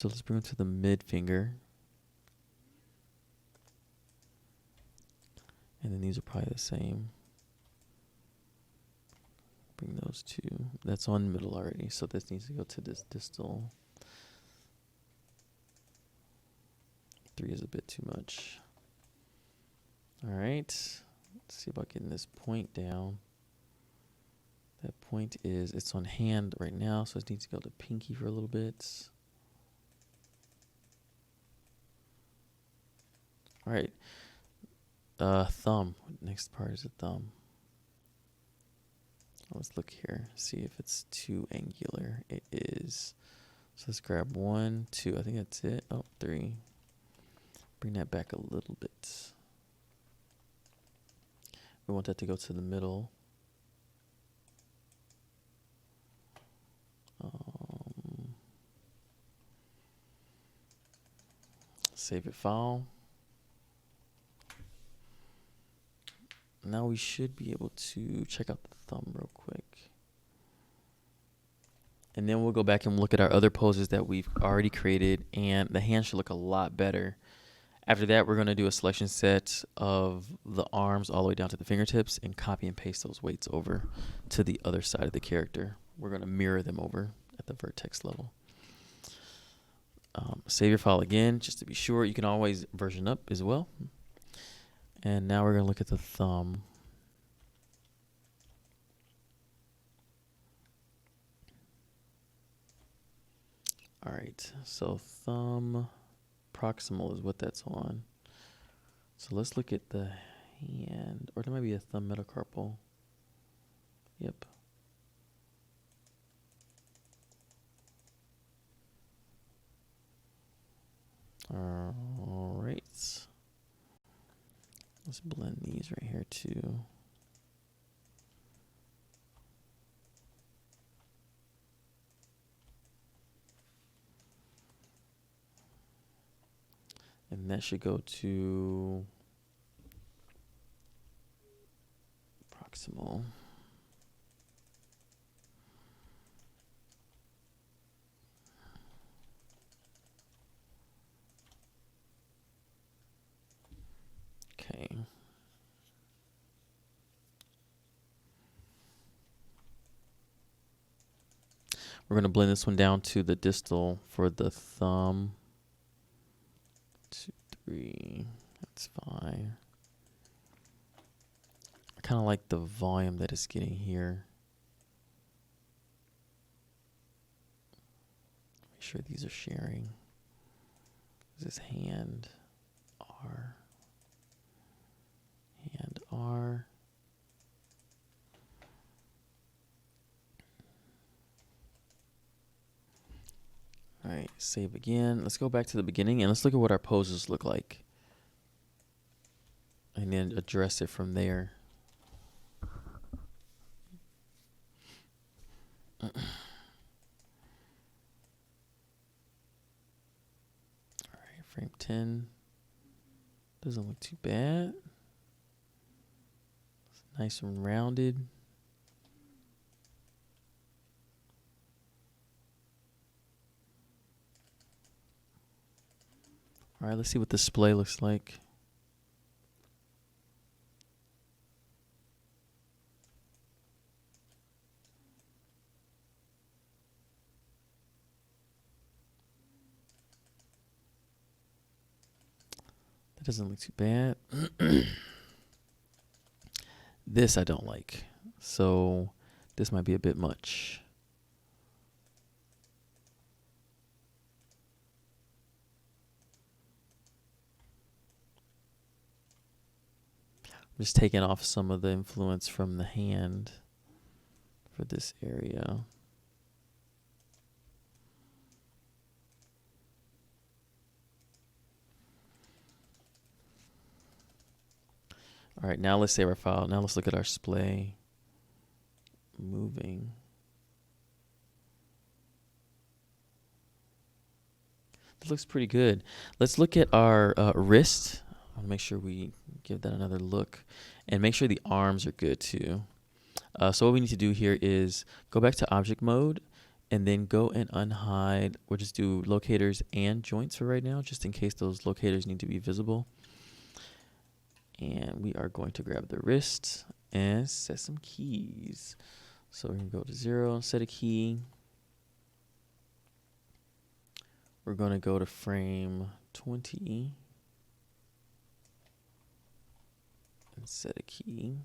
So let's bring them to the mid finger. And then these are probably the same. Bring those two. That's on middle already, so this needs to go to this distal. 3 is a bit too much. All right, let's see about getting this point down. That point is, it's on hand right now, so it needs to go to pinky for a little bit. All right, thumb. Next part is a thumb. Let's look here, see if it's too angular. It is. So let's grab 1, 2. I think that's it. Oh, 3. Bring that back a little bit. We want that to go to the middle. Save it file. Now we should be able to check out the thumb real quick. And then we'll go back and look at our other poses that we've already created, and the hand should look a lot better. After that, we're going to do a selection set of the arms all the way down to the fingertips and copy and paste those weights over to the other side of the character. We're going to mirror them over at the vertex level. Save your file again, just to be sure. You can always version up as well. And now we're going to look at the thumb. All right, so thumb proximal is what that's on. So let's look at the hand, or there might be a thumb metacarpal. Yep. All right. Let's blend these right here too. And that should go to proximal. Okay. We're going to blend this one down to the distal for the thumb. 2, 3. That's fine. I kind of like the volume that it's getting here. Make sure these are sharing. This is hand R. Hand R. All right, save again. Let's go back to the beginning and let's look at what our poses look like. And then address it from there. All right, frame 10. Doesn't look too bad. It's nice and rounded. All right, let's see what the display looks like. That doesn't look too bad. This I don't like. So this might be a bit much. I'm just taking off some of the influence from the hand for this area. All right, now let's save our file. Now let's look at our display moving. That looks pretty good. Let's look at our wrist. I want to make sure we give that another look and make sure the arms are good too. So what we need to do here is go back to object mode And then go and unhide. We'll just do locators and joints for right now, just in case those locators need to be visible. And we are going to grab the wrist and set some keys. So we're going to go to 0, set a key. We're going to go to frame 20 and set a key.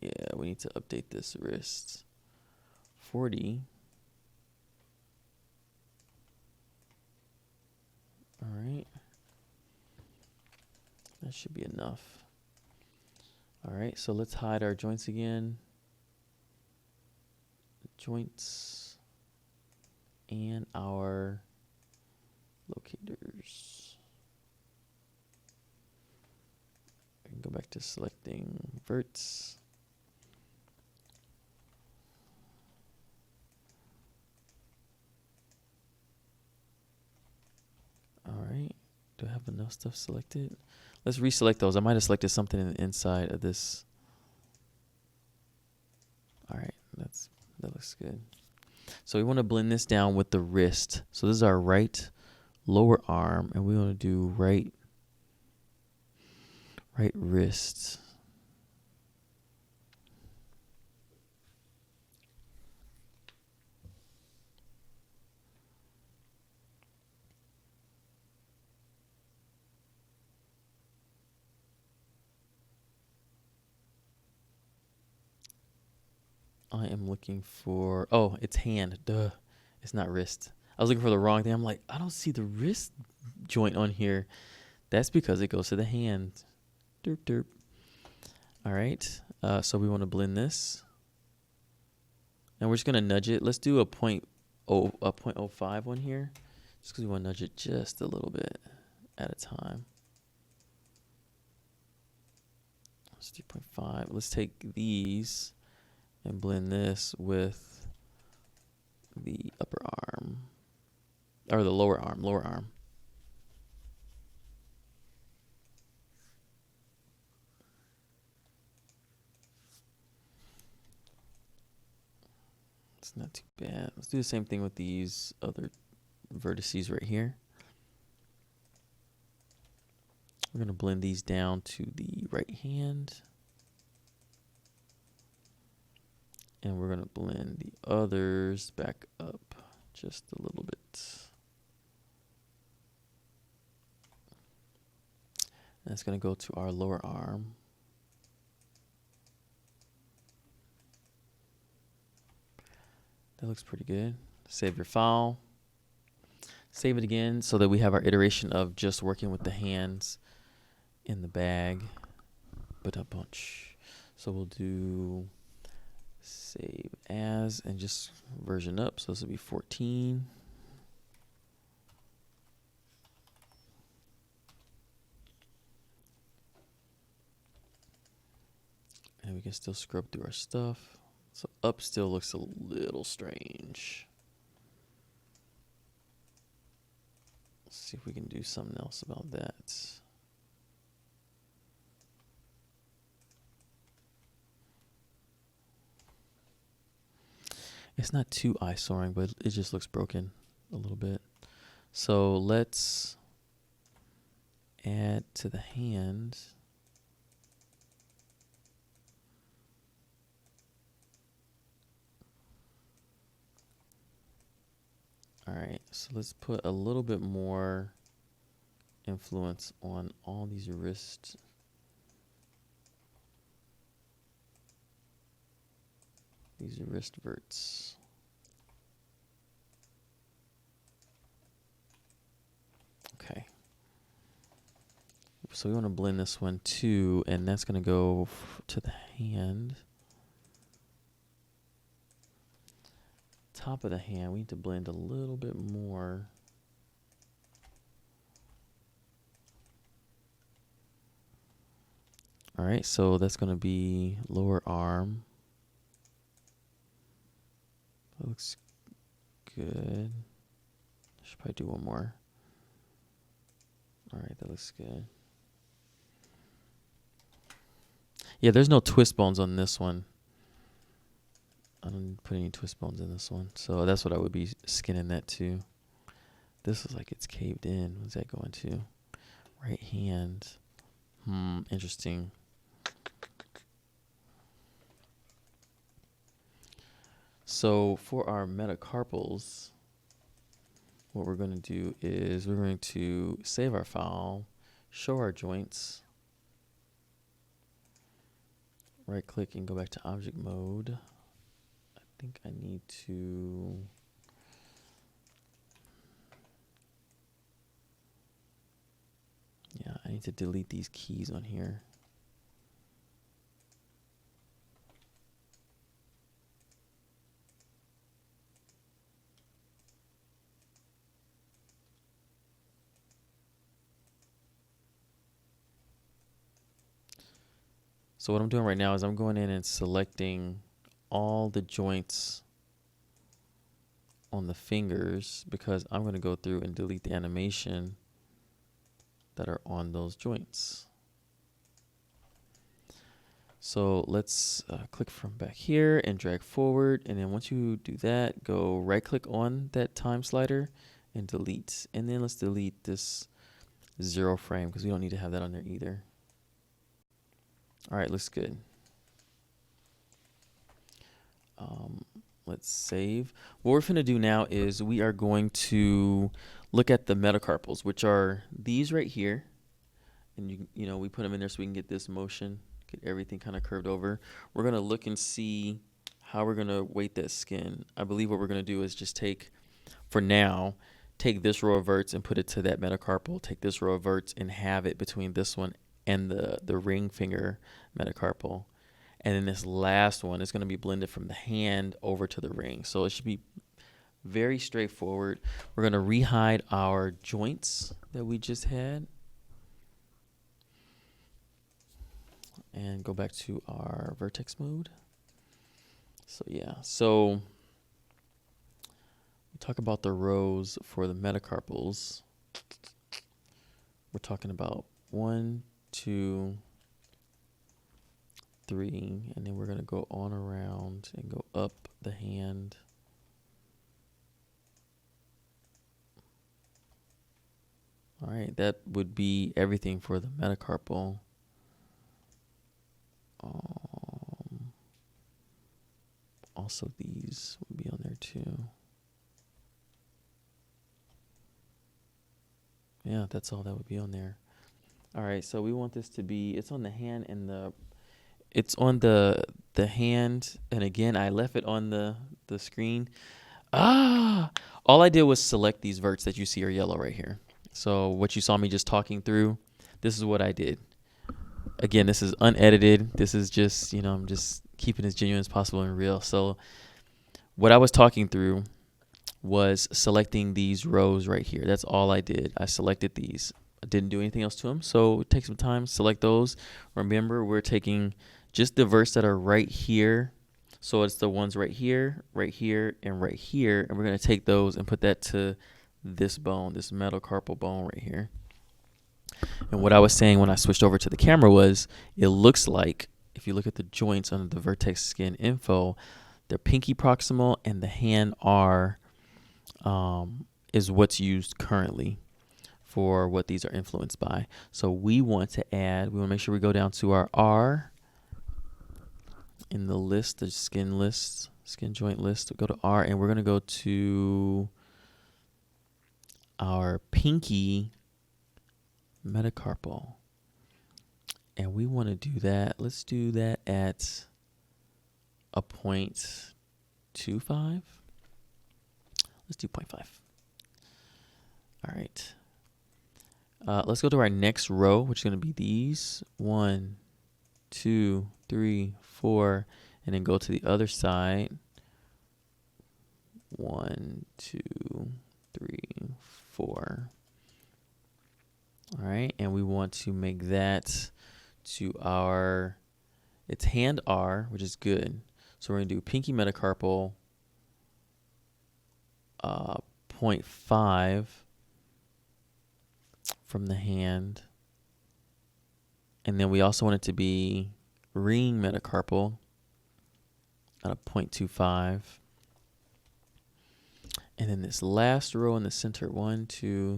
Yeah, we need to update this wrist. 40. All right. That should be enough. All right, so let's hide our joints again. Joints and our locators. We can go back to selecting verts. All right, do I have enough stuff selected? Let's reselect those. I might have selected something in the inside of this. All right, that looks good. So we want to blend this down with the wrist. So this is our right lower arm, and we want to do right wrist. I am looking for, oh, it's hand. Duh. It's not wrist. I was looking for the wrong thing. I'm like, I don't see the wrist joint on here. That's because it goes to the hand. Derp, derp. All right. So we want to blend this. And we're just going to nudge it. Let's do a 0.05 one here. Just because we want to nudge it just a little bit at a time. Let's do 0.5. Let's take these and blend this with the upper arm, or the lower arm. It's not too bad. Let's do the same thing with these other vertices right here. We're going to blend these down to the right hand. And we're going to blend the others back up just a little bit. And it's going to go to our lower arm. That looks pretty good. Save your file. Save it again so that we have our iteration of just working with the hands in the bag. But a bunch. So we'll do save as and just version up. So this will be 14. And we can still scrub through our stuff. So up still looks a little strange. Let's see if we can do something else about that. It's not too eyesoring, but it just looks broken a little bit. So let's add to the hand. All right, so let's put a little bit more influence on all these wrist. These are wrist verts. Okay. So we want to blend this one too, and that's going to go to the hand. Top of the hand, we need to blend a little bit more. All right, so that's going to be lower arm. That looks good. Should probably do one more. All right, that looks good. Yeah, there's no twist bones on this one. I don't put any twist bones in this one. So that's what I would be skinning that to. This is like it's caved in. What's that going to? Right hand. Interesting. So for our metacarpals, what we're going to do is we're going to save our file, show our joints, right click and go back to object mode. I think I need to I need to delete these keys on here. So what I'm doing right now is I'm going in and selecting all the joints on the fingers because I'm going to go through and delete the animation that are on those joints. So let's click from back here and drag forward. And then once you do that, go right click on that time slider and delete. And then let's delete this 0 frame because we don't need to have that on there either. All right, looks good. Let's save. What we're gonna do now is we are going to look at the metacarpals, which are these right here. And you know, we put them in there so we can get this motion, get everything kind of curved over. We're gonna look and see how we're gonna weight that skin. I believe what we're gonna do is just take, for now, take this row of verts and put it to that metacarpal, take this row of verts and have it between this one and the ring finger metacarpal. And then this last one is going to be blended from the hand over to the ring. So it should be very straightforward. We're going to rehide our joints that we just had. And go back to our vertex mode. So yeah, so we talk about the rows for the metacarpals. We're talking about 1, 2, 3, and then we're going to go on around and go up the hand. All right, that would be everything for the metacarpal. Also, these would be on there too. Yeah, that's all that would be on there. All right, so we want this to be, it's on the hand and it's on the hand, and again, I left it on the screen. All I did was select these verts that you see are yellow right here. So what you saw me just talking through, this is what I did. Again, this is unedited. This is just, you know, I'm just keeping as genuine as possible and real. So what I was talking through was selecting these rows right here. That's all I did. I selected these. I didn't do anything else to them. So take some time, select those. Remember, we're taking just the verts that are right here. So it's the ones right here, and right here. And we're going to take those and put that to this bone, this metacarpal bone right here. And what I was saying when I switched over to the camera was, it looks like, if you look at the joints under the vertex skin info, they're pinky proximal and the hand R is what's used currently for what these are influenced by. So we want to add, we want to make sure we go down to our R in the list, the skin list, skin joint list. Go to R, and we're going to go to our pinky metacarpal. And we want to do that. Let's do that at a 0.25. Let's do 0.5. All right. Let's go to our next row, which is going to be these 1, 2, 3, 4, and then go to the other side. 1, 2, 3, 4. All right, and we want to make that to our, it's hand R, which is good. So we're gonna do pinky metacarpal 0.5 from the hand. And then we also want it to be ring metacarpal out of 0.25. And then this last row in the center, 1, 2,